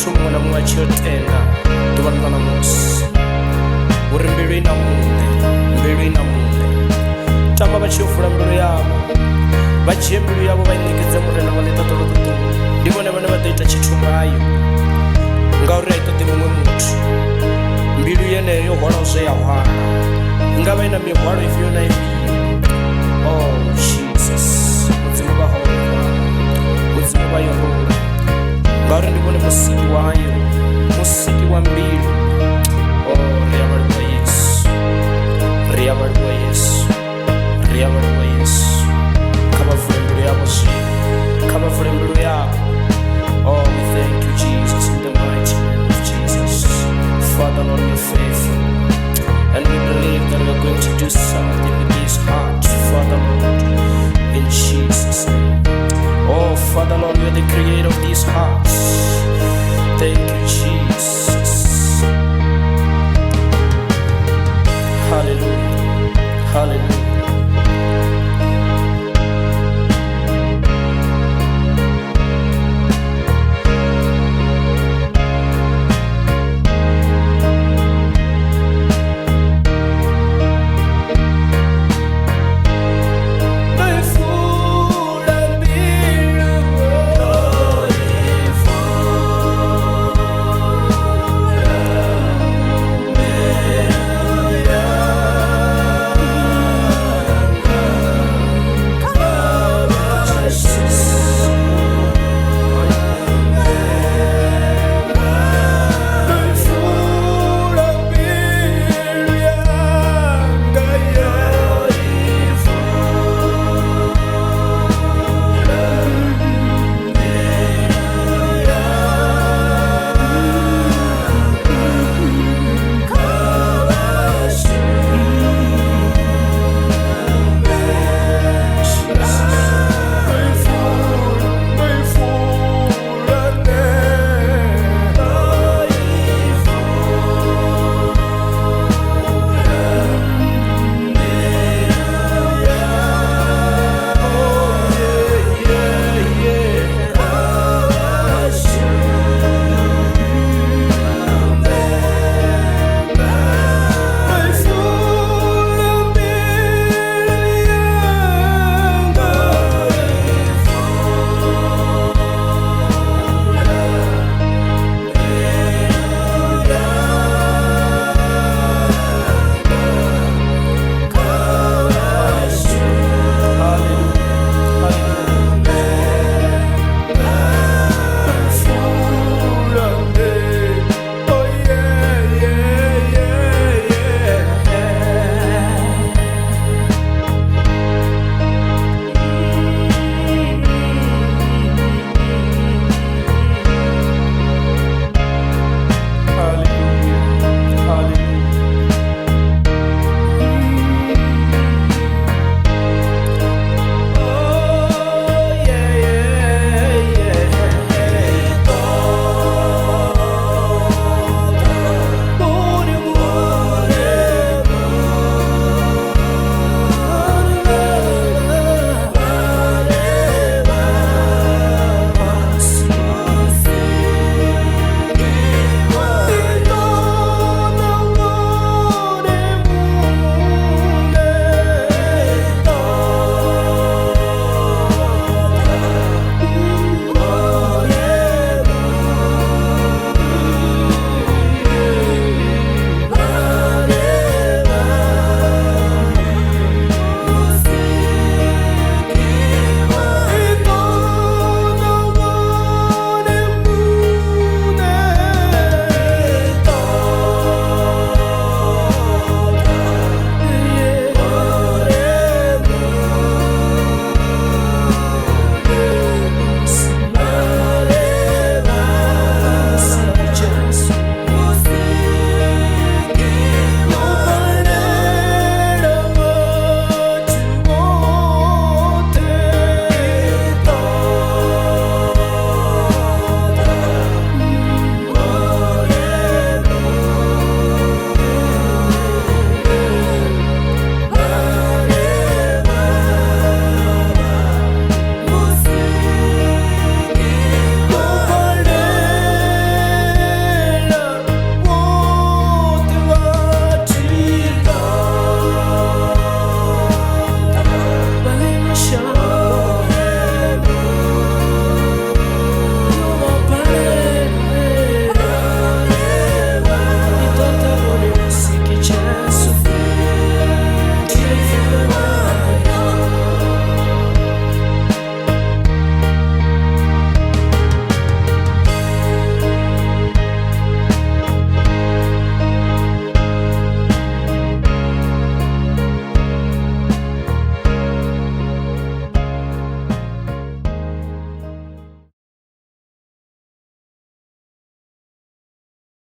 muthu muṅwe na muṅwe a tshi yo tenda ḓuvha ḽa ṋamusi uri mbilu i na muṋe, mbilu i na muṋe. Tama vha tshi yo vula mbilu yavho, vha dzhie mbilu yavho vha i ṋekedze murena wa ḽiṱaḓulu ṱuṱulo. Ndi vhone vhane vha ḓo ita tshithu ngayo, ngauri a i ṱoḓi muṅwe muthu. Mbilu yeneyo yo hwalaho zwe ya hwala, i nga vha i na mihwalo ifhio na ifhio. Oh Jesus, mudzimu vha hone, mudzimu vha yo rula, ngauri ndi vhone musiki wayo, musiki wa mbilu. Oh, ri a vhalivha Yesu, ri a vhalivha Yesu, ri a vhalivha Yesu. Kha vha vule mbilu yavho zwino, kha vha vule mbilu yavho. Oh, we thank you Jesus, in the mighty name of Jesus. Father Lord, you're faithful, and we believe that we're going to do something with this heart, Father Lord, in Jesus' name. Oh, Father Lord, you're the creator of this heart.